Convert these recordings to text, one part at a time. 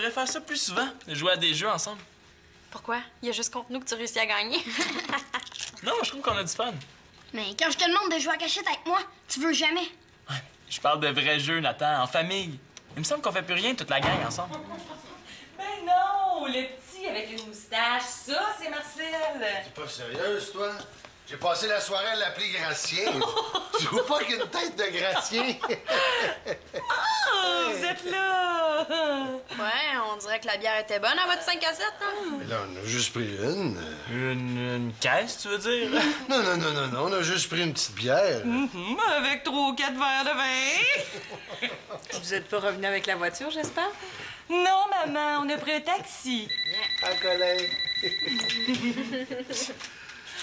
devrait faire ça plus souvent, jouer à des jeux ensemble. Pourquoi? Il y a juste contre nous que tu réussis à gagner. Non, je trouve qu'on a du fun. Mais quand je te demande de jouer à cachette avec moi, tu veux jamais. Ouais, je parle de vrais jeux, Nathan, en famille. Il me semble qu'on fait plus rien toute la gang ensemble. Ben non! Le petit avec une moustache, ça, c'est Marcel! T'es pas sérieuse, toi? J'ai passé la soirée à l'appeler Gratien. Tu vois pas qu'il y a une tête de Gratien? Oh, vous êtes là! Ouais, on dirait que la bière était bonne à votre 5 à 7, hein? Mais là, on a juste pris une. Une caisse, tu veux dire? Non, on a juste pris une petite bière. Avec 3 ou 4 verres de vin! Vous êtes pas revenu avec la voiture, j'espère? Non, maman, on a pris un taxi. Un Colin.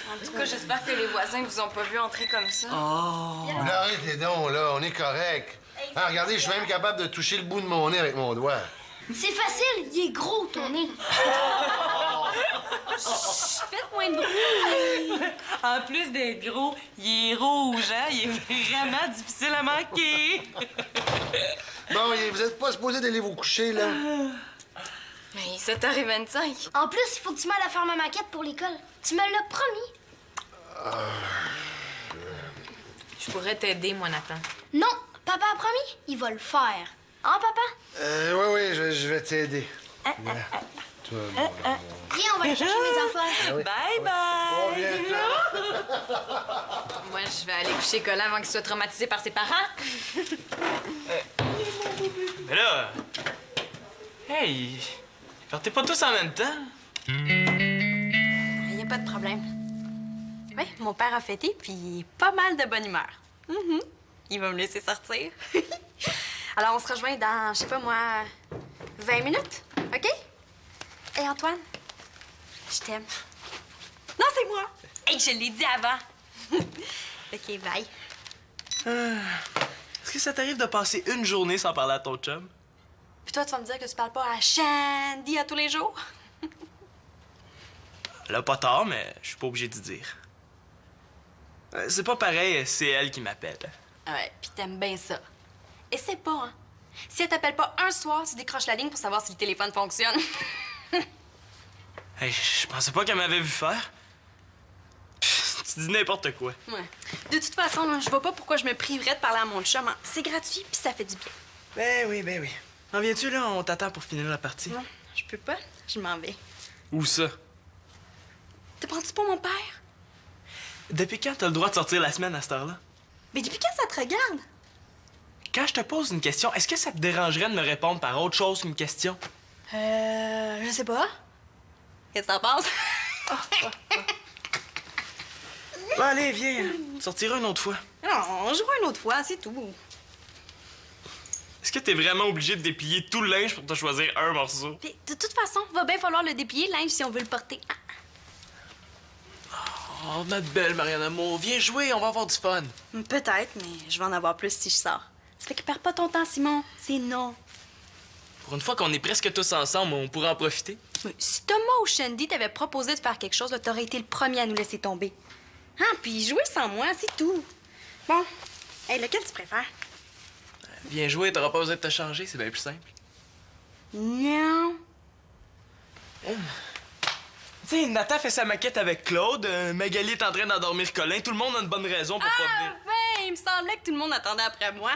En tout cas, j'espère que les voisins vous ont pas vu entrer comme ça. Là, arrêtez donc, là, on est correct. Ah, regardez, je suis même capable de toucher le bout de mon nez avec mon doigt. C'est facile, il est gros ton nez. Faites moins de bruit. En plus d'être gros, il est rouge, hein? Il est vraiment difficile à manquer. Bon, vous êtes pas supposé d'aller vous coucher, là? Mais 7h25. En plus, il faut que tu m'ailles à faire ma maquette pour l'école. Tu me l'as promis. Je pourrais t'aider, moi, Nathan. Non, papa a promis, il va le faire. Hein, papa? Oui, je vais t'aider. Toi, mon amour. Viens, on va aller chercher mes affaires. Bye bye! On vient là. Moi, je vais aller coucher Colin avant qu'il soit traumatisé par ses parents. Mais là... Hey! Partez pas tous en même temps? Il n'y a pas de problème. Oui, mon père a fêté, puis il est pas mal de bonne humeur. Il va me laisser sortir. Alors, on se rejoint dans, je sais pas moi, 20 minutes, OK? Hey, Antoine, je t'aime. Non, c'est moi. Hey, je l'ai dit avant. OK, bye. Est-ce que ça t'arrive de passer une journée sans parler à ton chum? Puis toi, tu vas me dire que tu parles pas à Shandy à tous les jours? Elle a pas tort, mais je suis pas obligé de dire. C'est pas pareil, c'est elle qui m'appelle. Ouais, puis t'aimes bien ça. Et c'est pas, hein? Si elle t'appelle pas un soir, tu décroches la ligne pour savoir si le téléphone fonctionne. Hey, je pensais pas qu'elle m'avait vu faire. Pff, tu dis n'importe quoi. Ouais. De toute façon, là, je vois pas pourquoi je me priverais de parler à mon chum. Hein. C'est gratuit, puis ça fait du bien. Ben oui. En viens-tu, là? On t'attend pour finir la partie. Non, je peux pas. Je m'en vais. Où ça? Te prends-tu pour mon père? Depuis quand t'as le droit de sortir la semaine à cette heure-là? Mais depuis quand ça te regarde? Quand je te pose une question, est-ce que ça te dérangerait de me répondre par autre chose qu'une question? Je sais pas. Qu'est-ce que t'en penses? Bon, allez, viens. On sortira une autre fois. Non, on jouera une autre fois, c'est tout. Est-ce que t'es vraiment obligé de déplier tout le linge pour te choisir un morceau? Puis, de toute façon, va bien falloir le déplier, le linge, si on veut le porter. Oh, notre belle Marianne Amour, viens jouer, on va avoir du fun. Peut-être, mais je vais en avoir plus si je sors. Ça fait que perds pas ton temps, Simon. C'est non. Pour une fois qu'on est presque tous ensemble, on pourrait en profiter. Mais si Thomas ou Shandy t'avaient proposé de faire quelque chose, là, t'aurais été le premier à nous laisser tomber. Ah, puis jouer sans moi, c'est tout. Bon. Hey, lequel tu préfères? Viens jouer, t'auras pas besoin de te changer, c'est bien plus simple. Non. Tu sais, Nathan fait sa maquette avec Claude, Magali est en train d'endormir Colin, tout le monde a une bonne raison pour pas venir. Ben, il me semblait que tout le monde attendait après moi.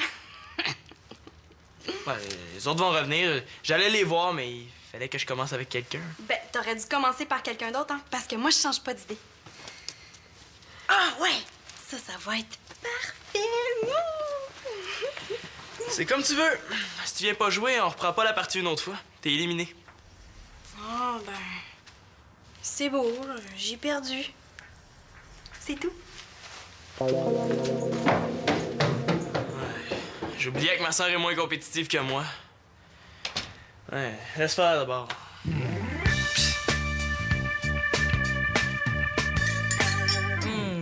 Ouais, les autres vont revenir, j'allais les voir, mais il fallait que je commence avec quelqu'un. Ben, t'aurais dû commencer par quelqu'un d'autre, hein, parce que moi, je change pas d'idée. Ah, ouais! Ça va être parfait! C'est comme tu veux. Si tu viens pas jouer, on reprend pas la partie une autre fois. T'es éliminé. Ah, ben... C'est beau, là. J'ai perdu. C'est tout. J'oubliais que ma soeur est moins compétitive que moi. Ouais, laisse faire d'abord.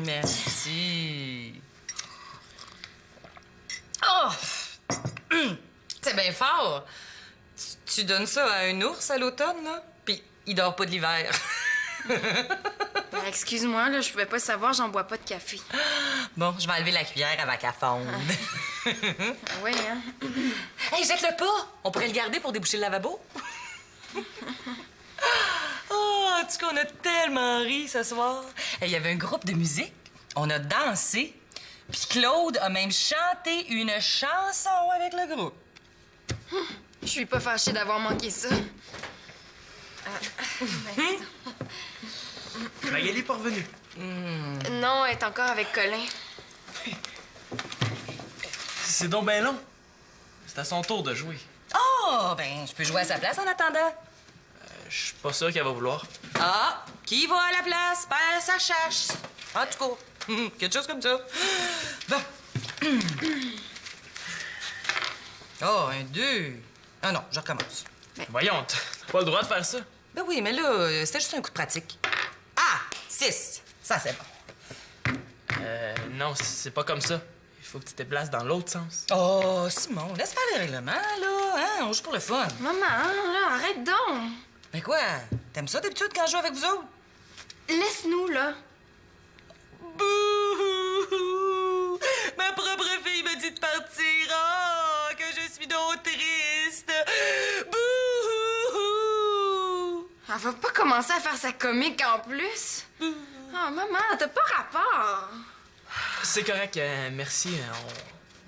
Merci. Oh! C'est bien fort. Tu donnes ça à un ours à l'automne, là? Puis il dort pas de l'hiver. Excuse-moi, là, je pouvais pas savoir, j'en bois pas de café. Bon, je vais enlever la cuillère avant qu'elle fonde. Oui, hein? Hey, jette-le pas! On pourrait le garder pour déboucher le lavabo. Oh, en tout cas, on a tellement ri ce soir. Il y avait un groupe de musique, on a dansé, puis Claude a même chanté une chanson avec le groupe. Je suis pas fâchée d'avoir manqué ça. Magali est pas revenue. Non, elle est encore avec Colin. C'est donc ben long. C'est à son tour de jouer. Oh, ben, je peux jouer à sa place en attendant. Je suis pas sûr qu'elle va vouloir. Ah, qui va à la place perd sa chasse. En tout cas, quelque chose comme ça. Bon. Oh, un 2. Ah non, je recommence. Voyons, t'as pas le droit de faire ça. Ben oui, mais là, c'était juste un coup de pratique. Ah, 6. Ça, c'est bon. Non, c'est pas comme ça. Il faut que tu te déplaces dans l'autre sens. Oh, Simon, laisse faire les règlements, là. Hein? On joue pour le fun. Maman, là, arrête donc. Ben quoi? T'aimes ça d'habitude quand je joue avec vous autres? Laisse-nous, là. Bouh! Ma propre fille me dit de partir. Oh, que je suis donc triste. Bouh! Elle va pas commencer à faire sa comique en plus. Oh, maman, t'as pas rapport. C'est correct, merci.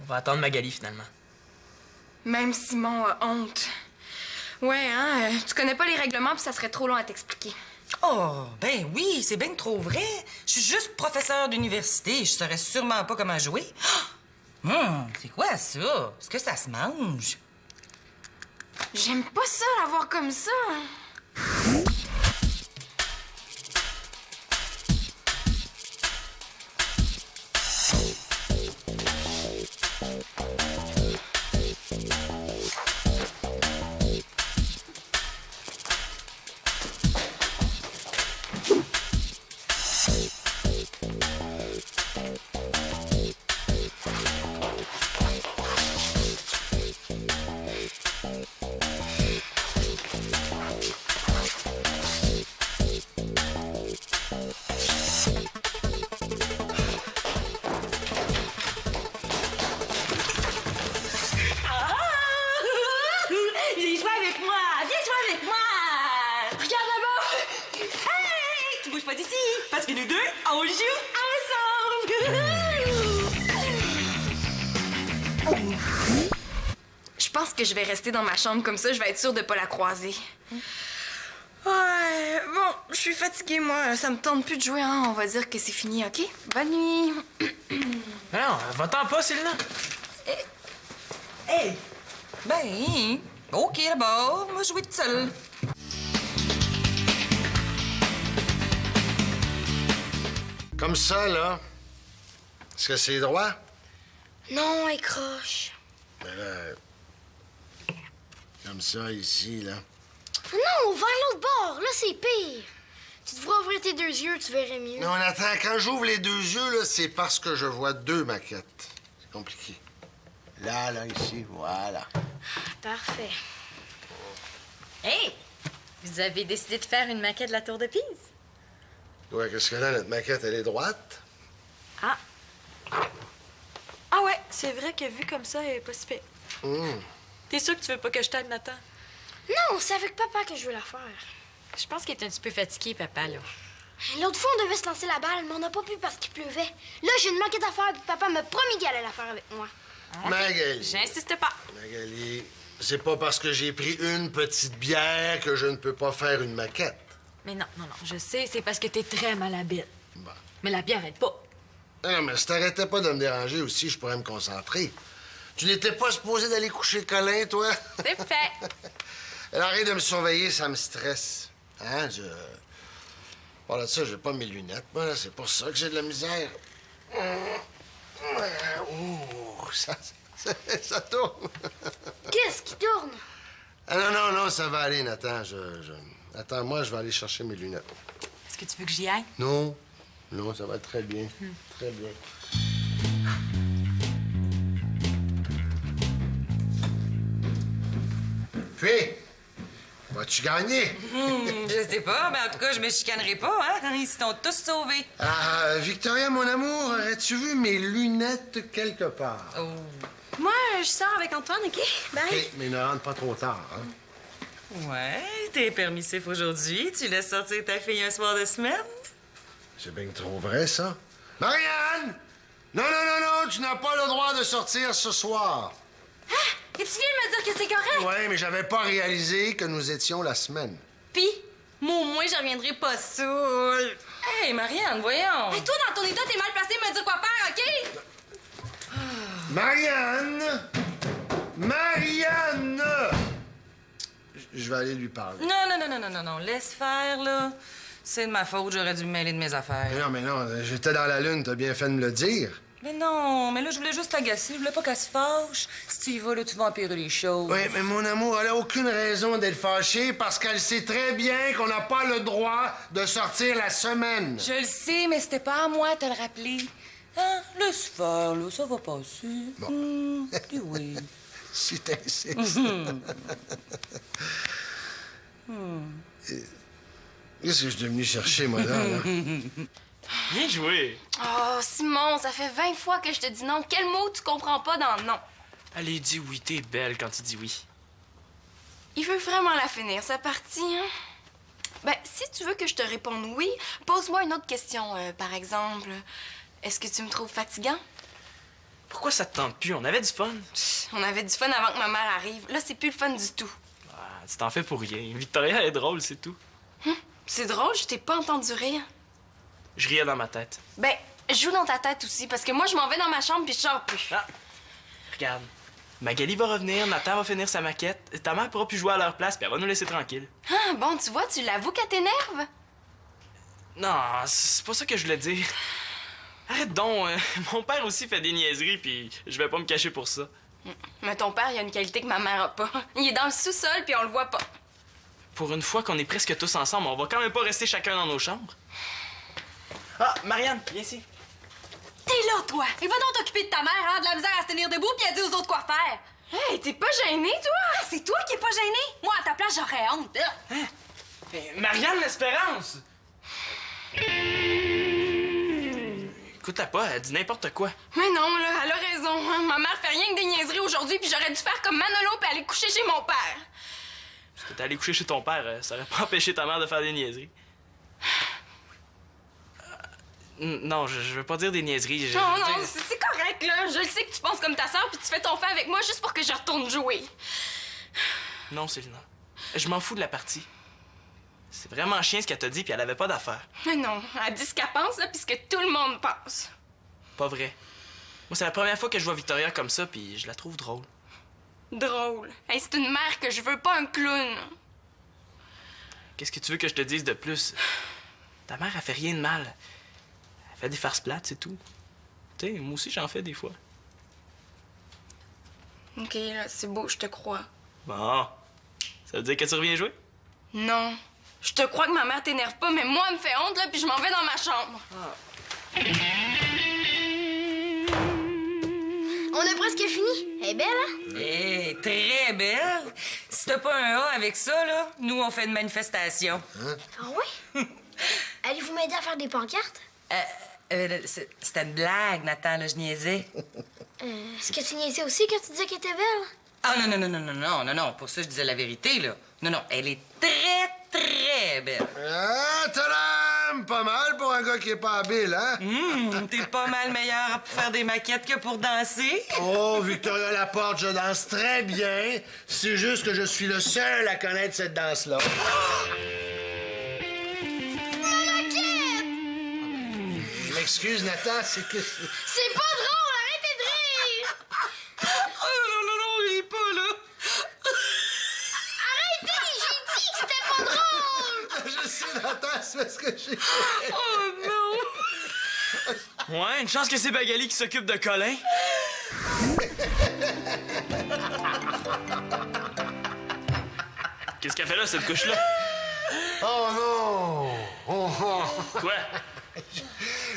On va attendre Magali, finalement. Même Simon a honte. Ouais, hein, tu connais pas les règlements puis ça serait trop long à t'expliquer. Oh, ben oui, c'est bien trop vrai. Je suis juste professeur d'université. Je saurais sûrement pas comment jouer. C'est quoi ça? Est-ce que ça se mange? J'aime pas ça, la voir comme ça. Viens jouer avec moi! Viens jouer avec moi! Regarde là-bas! Hey! Tu bouges pas d'ici! Parce que nous deux, on joue ensemble! Je pense que je vais rester dans ma chambre comme ça, je vais être sûre de pas la croiser. Ouais, bon, je suis fatiguée, moi. Ça me tente plus de jouer, hein. On va dire que c'est fini, OK? Bonne nuit. Non, va-t'en pas, Célina. Hey! Ben, OK d'abord. Moi, jouer toute seule. Comme ça, là. Est-ce que c'est droit? Non, elle croche. Ben là. Comme ça, ici, là. Non, vers l'autre bord. Là, c'est pire. Tu devrais ouvrir tes deux yeux, tu verrais mieux. Non, attends, quand j'ouvre les deux yeux, là, c'est parce que je vois deux maquettes. C'est compliqué. Là, ici, voilà. Parfait. Hey! Vous avez décidé de faire une maquette de la Tour de Pise? Ouais, qu'est-ce que là, notre maquette, elle est droite? Ah ouais, c'est vrai que vu comme ça, elle est pas si pire. T'es sûr que tu veux pas que je t'aide, Nathan? Non, c'est avec papa que je veux la faire. Je pense qu'il est un petit peu fatigué, papa, là. L'autre fois, on devait se lancer la balle, mais on n'a pas pu parce qu'il pleuvait. Là, j'ai une maquette à faire, puis papa m'a promis qu'il allait la faire avec moi. Magali. J'insiste pas. Magali, c'est pas parce que j'ai pris une petite bière que je ne peux pas faire une maquette. Mais non, je sais, c'est parce que t'es très malhabile. Bon. Mais la bière aide pas. Non, mais si t'arrêtais pas de me déranger aussi, je pourrais me concentrer. Tu n'étais pas supposé d'aller coucher Colin, toi? C'est fait. Elle arrête de me surveiller, ça me stresse. Hein, Bon, là, ça, j'ai pas mes lunettes, moi, là, c'est pour ça que j'ai de la misère. Ouh, ça tourne. Qu'est-ce qui tourne? Ah non, ça va aller, Nathan. Attends-moi, je vais aller chercher mes lunettes. Est-ce que tu veux que j'y aille? Non, ça va très bien. Très bien. Puis, vas-tu gagner? Je sais pas, mais en tout cas, je me chicanerai pas, hein? Ils se sont tous sauvés. Ah, Victoria, mon amour, as-tu vu mes lunettes quelque part? Oh. Moi, je sors avec Antoine, OK? Bye. OK, mais ne rentre pas trop tard, hein? Ouais, t'es permissif aujourd'hui. Tu laisses sortir ta fille un soir de semaine? C'est bien trop vrai, ça. Marianne! Non, non, non, non, tu n'as pas le droit de sortir ce soir. Et tu viens de me dire que c'est correct? Ouais, mais j'avais pas réalisé que nous étions la semaine. Pis, moi au moins, je reviendrai pas saoule. Hey, Marianne, voyons. Hey, toi, dans ton état, t'es mal placé de me dire quoi faire, OK? Marianne! Marianne! Je vais aller lui parler. Non, non, non, non, non, non, non. Laisse faire, là. C'est de ma faute, j'aurais dû me mêler de mes affaires. Mais non, j'étais dans la lune, t'as bien fait de me le dire. Mais non, mais là, je voulais juste t'agacer. Je voulais pas qu'elle se fâche. Si tu y vas, là, tu vas empirer les choses. Oui, mais mon amour, elle a aucune raison d'être fâchée parce qu'elle sait très bien qu'on n'a pas le droit de sortir la semaine. Je le sais, mais c'était pas à moi de te le rappeler. Hein? Laisse faire, là, ça va passer. Bon. Dis oui. Si t'insistes. Qu'est-ce que je suis venu chercher, moi, là? Bien joué. Oh, Simon, ça fait 20 fois que je te dis non. Quel mot tu comprends pas dans non? Allez, dis oui, t'es belle quand tu dis oui. Il veut vraiment la finir, sa partie, hein? Ben, si tu veux que je te réponde oui, pose-moi une autre question. Par exemple, est-ce que tu me trouves fatigant? Pourquoi ça te tente plus? On avait du fun. On avait du fun avant que ma mère arrive. Là, c'est plus le fun du tout. Ah, tu t'en fais pour rien. Victoria est drôle, c'est tout. C'est drôle, je t'ai pas entendu rire. Je riais dans ma tête. Ben, joue dans ta tête aussi, parce que moi, je m'en vais dans ma chambre puis je sors plus. Ah! Regarde. Magali va revenir, Nathan va finir sa maquette, ta mère pourra plus jouer à leur place, puis elle va nous laisser tranquille. Ah, bon, tu vois, tu l'avoues qu'elle t'énerve? Non, c'est pas ça que je voulais dire. Arrête donc, mon père aussi fait des niaiseries, puis je vais pas me cacher pour ça. Mais ton père, il a une qualité que ma mère a pas. Il est dans le sous-sol puis on le voit pas. Pour une fois qu'on est presque tous ensemble, on va quand même pas rester chacun dans nos chambres. Ah, Marianne, viens ici. T'es là, toi! Et va donc t'occuper de ta mère, hein? De la misère à se tenir debout puis à dire aux autres quoi faire. Hey, t'es pas gênée, toi? C'est toi qui es pas gênée. Moi, à ta place, j'aurais honte. Marianne l'Espérance! Écoute-la pas, elle dit n'importe quoi. Mais non, là, elle a raison. Hein? Ma mère fait rien que des niaiseries aujourd'hui puis j'aurais dû faire comme Manolo puis aller coucher chez mon père. Si t'étais allé coucher chez ton père, ça aurait pas empêché ta mère de faire des niaiseries. Non, je veux pas dire des niaiseries. Non, non, c'est correct, là. Je le sais que tu penses comme ta sœur puis tu fais ton fait avec moi juste pour que je retourne jouer. Non, Célina. Je m'en fous de la partie. C'est vraiment chien ce qu'elle t'a dit, puis elle avait pas d'affaires. Mais non, elle dit ce qu'elle pense, là, puis ce que tout le monde pense. Pas vrai. Moi, c'est la première fois que je vois Victoria comme ça, puis je la trouve drôle. Drôle. Hey, c'est une mère que je veux, pas un clown. Qu'est-ce que tu veux que je te dise de plus? Ta mère, elle fait rien de mal. Elle fait des farces plates, c'est tout. Tu sais, moi aussi, j'en fais des fois. OK, là, c'est beau, je te crois. Bon. Ça veut dire que tu reviens jouer? Non. Je te crois que ma mère t'énerve pas, mais moi, elle me fait honte, là, puis je m'en vais dans ma chambre. On a presque fini. Elle est belle, hein? Eh, très belle. Si t'as pas un A avec ça, là, nous, on fait une manifestation. Ah oui? Allez-vous m'aider à faire des pancartes? C'était une blague, Nathan, là, je niaisais. Est-ce que tu niaisais aussi quand tu disais qu'elle était belle? Ah, non, non, non, non, non, non, non, non. Pour ça, je disais la vérité, là. Non, non, elle est très, très belle. Ah, tadam! Pas mal pour un gars qui est pas habile, hein? T'es pas mal meilleur pour faire des maquettes que pour danser. Oh, Victoria Laporte, je danse très bien. C'est juste que je suis le seul à connaître cette danse-là. Je m'excuse, Nathan, c'est que... C'est pas drôle! Arrêtez de rire! Oh, non, non, non, ris pas, là. Arrêtez! J'ai dit que c'était pas drôle! Je sais, Nathan, c'est parce que j'ai... Oh, non. Ouais, une chance que c'est Magali qui s'occupe de Colin. Qu'est-ce qu'elle fait là, cette couche-là? Oh non! Oh, oh. Quoi?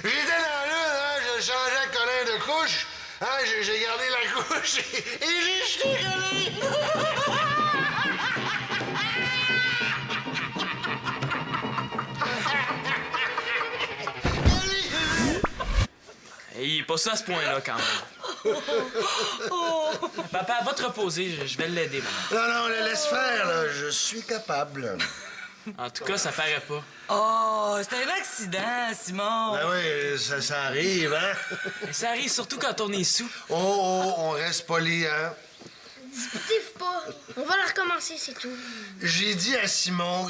J'étais dans la lune, hein, je changeais Colin de couche. Hein, j'ai gardé la couche et j'ai jeté Colin. Il est pas ça à ce point-là, quand même. Papa, va te reposer, je vais l'aider, maman. Non, laisse faire, là. Je suis capable. En tout cas, ça paraît pas. Oh, c'est un accident, Simon. Ben oui, ça arrive, hein? Mais ça arrive surtout quand on est sous. Oh, on reste poli, hein? Disputez-vous pas. On va la recommencer, c'est tout. J'ai dit à Simon,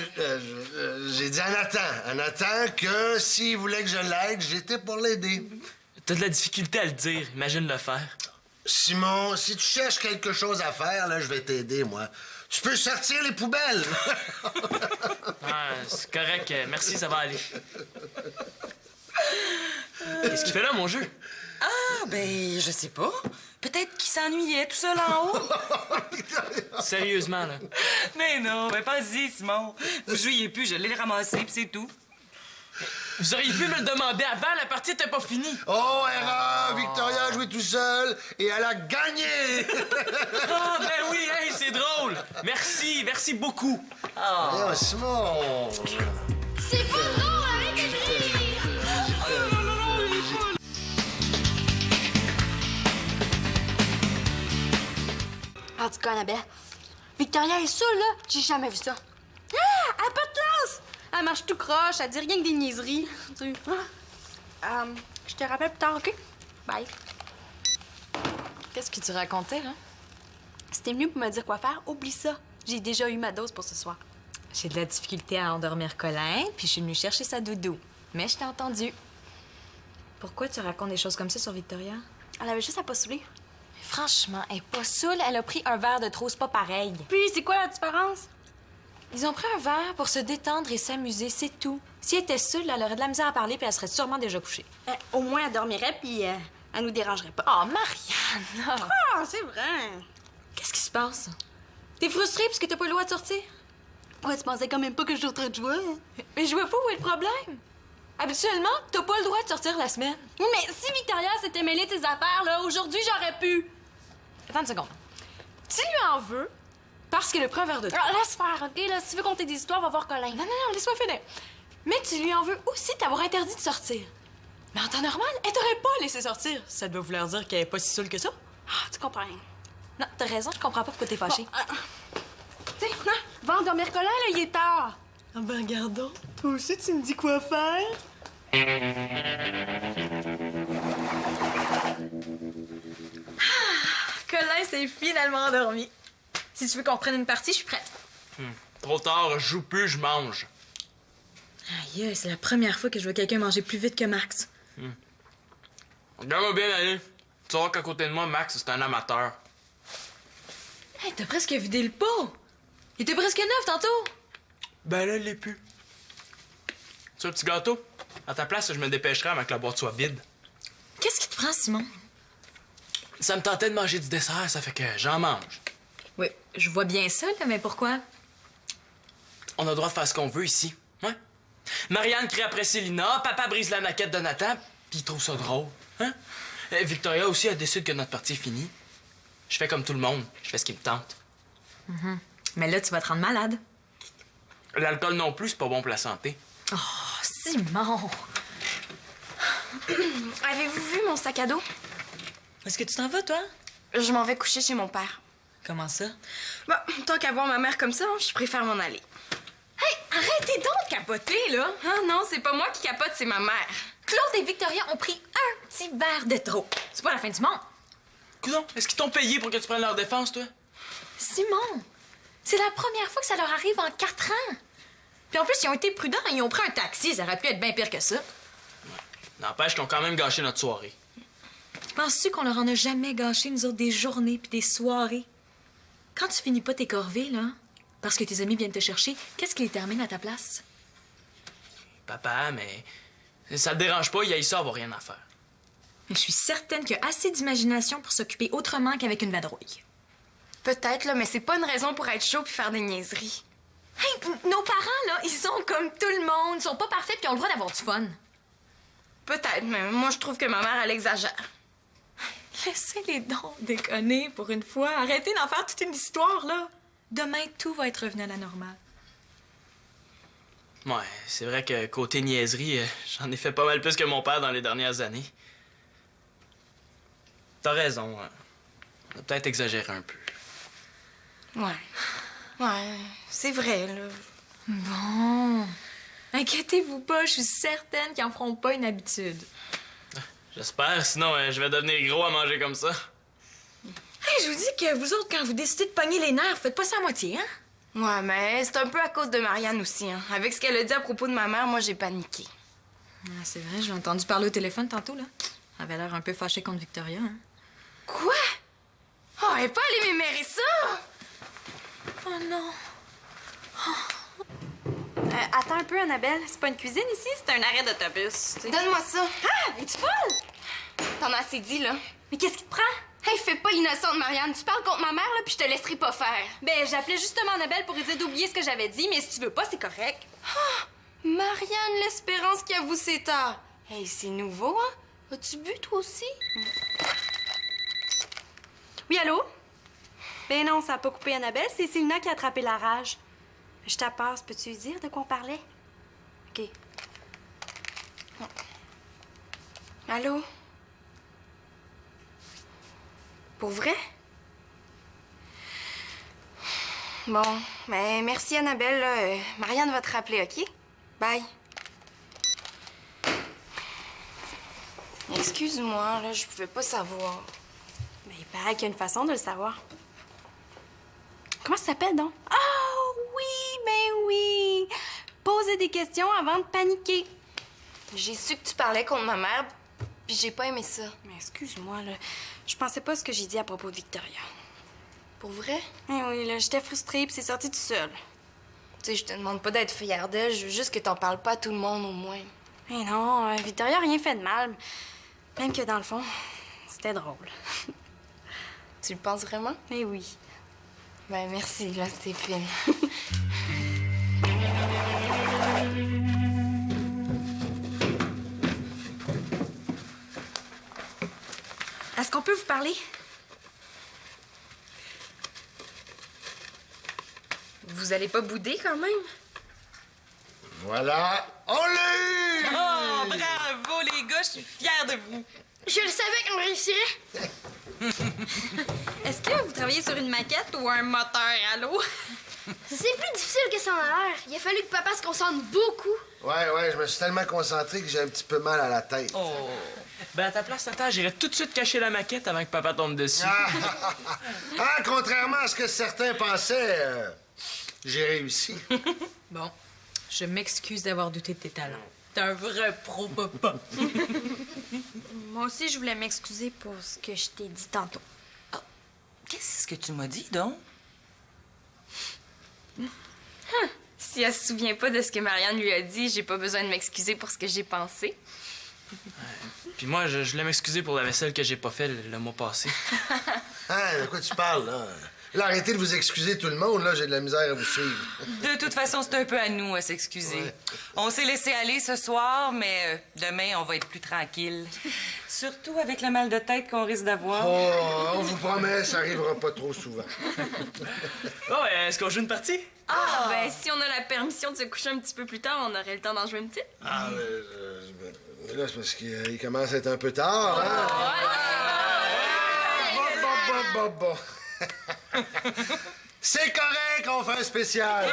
j'ai dit à Nathan que s'il voulait que je l'aide, j'étais pour l'aider. T'as de la difficulté à le dire, imagine le faire. Simon, si tu cherches quelque chose à faire, là, je vais t'aider, moi. Tu peux sortir les poubelles. Ah, c'est correct, merci, ça va aller. Qu'est-ce qu'il fait là, mon jeu? Ah, ben, je sais pas. Peut-être qu'il s'ennuyait tout seul en haut. Sérieusement, là. Mais non, ben, vas-y, Simon. Vous jouiez plus, je l'ai ramassé, puis c'est tout. Vous auriez pu me le demander avant, la partie était pas finie. Oh, erreur! Victoria a joué tout seul et elle a gagné! Ah, ben oui, hey, c'est drôle. Merci beaucoup. Oh, Simon! C'est pas drôle, arrêtez de rire! En tout cas, Annabelle, Victoria est saoule, là. J'ai jamais vu ça. Ah! Elle a pas de classe! Elle marche tout croche, elle dit rien que des niaiseries. Tu sais. Je te rappelle plus tard, OK? Bye. Qu'est-ce que tu racontais, là? C'était mieux pour me dire quoi faire. Oublie ça. J'ai déjà eu ma dose pour ce soir. J'ai de la difficulté à endormir Colin, puis je suis venue chercher sa doudou. Mais je t'ai entendu. Pourquoi tu racontes des choses comme ça sur Victoria? Elle avait juste à pas saouler. Franchement, elle est pas saoule, elle a pris un verre de trop, c'est pas pareil. Puis, c'est quoi la différence? Ils ont pris un verre pour se détendre et s'amuser, c'est tout. Si elle était saoule, elle aurait de la misère à parler, puis elle serait sûrement déjà couchée. Au moins, elle dormirait, puis elle nous dérangerait pas. Oh, Marianne! Ah, c'est vrai. Qu'est-ce qui se passe? T'es frustrée parce que t'as pas le droit de sortir? Ouais, tu pensais quand même pas que je suis en train de jouer? Mais je vois pas où est le problème. Habituellement, t'as pas le droit de sortir la semaine. Oui, mais si Victoria s'était mêlée de ses affaires, là, aujourd'hui, j'aurais pu. Attends une seconde. Tu lui en veux parce qu'elle a pris un verre de trop. Alors, laisse faire, OK? Là, si tu veux conter des histoires, va voir Colin. Non, laisse-moi finir. Mais tu lui en veux aussi t'avoir interdit de sortir. Mais en temps normal, elle t'aurait pas laissé sortir. Ça doit vouloir dire qu'elle est pas si seule que ça. Ah, tu comprends rien. Non, t'as raison, je comprends pas pourquoi t'es fâchée. Tu sais, non, va endormir Colin, là, il est tard. Ah ben, regardons. Toi aussi, tu me dis quoi faire? Colin s'est finalement endormi. Si tu veux qu'on reprenne une partie, je suis prête. Trop tard, je joue plus, je mange. Aïe, c'est la première fois que je vois quelqu'un manger plus vite que Max. Regarde-moi bien aller. Tu vois qu'à côté de moi, Max, c'est un amateur. Hey, t'as presque vidé le pot. Il était presque neuf tantôt. Ben là, il l'est plus. Tu veux un petit gâteau? À ta place, je me dépêcherai avant que la boîte soit vide. Qu'est-ce qui te prend, Simon? Ça me tentait de manger du dessert, ça fait que j'en mange. Oui, je vois bien ça, là, mais pourquoi? On a le droit de faire ce qu'on veut ici. Ouais? Marianne crie après Célina, papa brise la naquette de Nathan, puis il trouve ça drôle. Hein? Victoria aussi, elle décide que notre partie est finie. Je fais comme tout le monde, je fais ce qui me tente. Mais là, tu vas te rendre malade. L'alcool non plus, c'est pas bon pour la santé. Oh, Simon! Avez-vous vu mon sac à dos? Est-ce que tu t'en vas, toi? Je m'en vais coucher chez mon père. Comment ça? Bon, tant qu'à voir ma mère comme ça, je préfère m'en aller. Hey, arrêtez donc de capoter, là! Ah non, c'est pas moi qui capote, c'est ma mère. Claude et Victoria ont pris un petit verre de trop. C'est pas la fin du monde. Coudonc, est-ce qu'ils t'ont payé pour que tu prennes leur défense, toi? Simon, c'est la première fois que ça leur arrive en 4 ans. Puis en plus, ils ont été prudents, ils ont pris un taxi. Ça aurait pu être bien pire que ça. N'empêche qu'ils ont quand même gâché notre soirée. Penses-tu qu'on leur en a jamais gâché, nous autres, des journées puis des soirées? Quand tu finis pas tes corvées, là, parce que tes amis viennent te chercher, qu'est-ce qui les termine à ta place? Papa, mais ça te dérange pas, il y a ça, avoir rien à faire. Mais je suis certaine qu'il y a assez d'imagination pour s'occuper autrement qu'avec une vadrouille. Peut-être, là, mais c'est pas une raison pour être chaud puis faire des niaiseries. Hey, nos parents, là, ils sont comme tout le monde. Ils sont pas parfaits puis ils ont le droit d'avoir du fun. Peut-être, mais moi, je trouve que ma mère, elle exagère. Laissez-les donc déconner pour une fois. Arrêtez d'en faire toute une histoire, là. Demain, tout va être revenu à la normale. Ouais, c'est vrai que côté niaiserie, j'en ai fait pas mal plus que mon père dans les dernières années. T'as raison. On a peut-être exagéré un peu. Ouais, c'est vrai, là. Bon. Inquiétez-vous pas, je suis certaine qu'ils en feront pas une habitude. J'espère, sinon je vais devenir gros à manger comme ça. Hey, je vous dis que vous autres, quand vous décidez de pogner les nerfs, faites pas ça à moitié, hein? Ouais, mais c'est un peu à cause de Marianne aussi, hein. Avec ce qu'elle a dit à propos de ma mère, moi, j'ai paniqué. Ah, c'est vrai, j'ai entendu parler au téléphone tantôt, là. Elle avait l'air un peu fâchée contre Victoria, hein? Quoi? Oh, elle est pas allée m'émérer ça! Oh non! Attends un peu, Annabelle. C'est pas une cuisine ici, c'est un arrêt d'autobus. Donne-moi ça. Ah! Es-tu folle? T'en as assez dit, là. Mais qu'est-ce qui te prend? Hey, fais pas l'innocente, Marianne. Tu parles contre ma mère, là, puis je te laisserai pas faire. Ben, j'appelais justement Annabelle pour lui dire d'oublier ce que j'avais dit, mais si tu veux pas, c'est correct. Marianne l'Espérance qui avoue ses torts. Hey, c'est nouveau, hein? As-tu bu, toi aussi? Oui, allô? Ben non, ça a pas coupé Annabelle, c'est Célina qui a attrapé la rage. Je t'appasse, peux-tu lui dire de quoi on parlait? OK. Allô? Pour vrai? Bon, ben merci Annabelle, là. Marianne va te rappeler, OK? Bye. Excuse-moi, là, je pouvais pas savoir. Ben, il paraît qu'il y a une façon de le savoir. Comment ça s'appelle, donc? Ah oui, ben oui! Poser des questions avant de paniquer. J'ai su que tu parlais contre ma mère, puis j'ai pas aimé ça. Mais excuse-moi, là. Je pensais pas ce que j'ai dit à propos de Victoria. Pour vrai? Eh oui, là, j'étais frustrée, puis c'est sorti tout seul. Tu sais, je te demande pas d'être fière d'elle, je veux juste que t'en parles pas à tout le monde, au moins. Eh non, Victoria a rien fait de mal. Même que dans le fond, c'était drôle. Tu le penses vraiment? Eh oui. Ben merci, là, c'est fine. Est-ce qu'on peut vous parler? Vous allez pas bouder, quand même? Voilà, on l'a eu! Oh, bravo, les gars, je suis fière de vous. Je le savais qu'on réussirait. Est-ce que vous travaillez sur une maquette ou un moteur à l'eau? C'est plus difficile que ça en a l'air. Il a fallu que papa se concentre beaucoup. Ouais, je me suis tellement concentré que j'ai un petit peu mal à la tête. Oh. Ben, à ta place, Tata, j'irais tout de suite cacher la maquette avant que papa tombe dessus. Contrairement à ce que certains pensaient, j'ai réussi. Bon, je m'excuse d'avoir douté de tes talents. T'es un vrai pro, papa. Moi aussi, je voulais m'excuser pour ce que je t'ai dit tantôt. Qu'est-ce que tu m'as dit, donc? Si elle se souvient pas de ce que Marianne lui a dit, j'ai pas besoin de m'excuser pour ce que j'ai pensé. Puis moi, je voulais m'excuser pour la vaisselle que j'ai pas fait le mois passé. De quoi tu parles, là? Là, arrêtez de vous excuser tout le monde, là, j'ai de la misère à vous suivre. De toute façon, c'est un peu à nous à s'excuser. Ouais. On s'est laissé aller ce soir, mais demain, on va être plus tranquille. Surtout avec le mal de tête qu'on risque d'avoir. Oh, on vous promet, ça arrivera pas trop souvent. Oh, est-ce qu'on joue une partie? Ben, si on a la permission de se coucher un petit peu plus tard, on aurait le temps d'en jouer une petite. Mais là, c'est parce qu'il commence à être un peu tard, hein? Bon. C'est correct, on fait un spécial.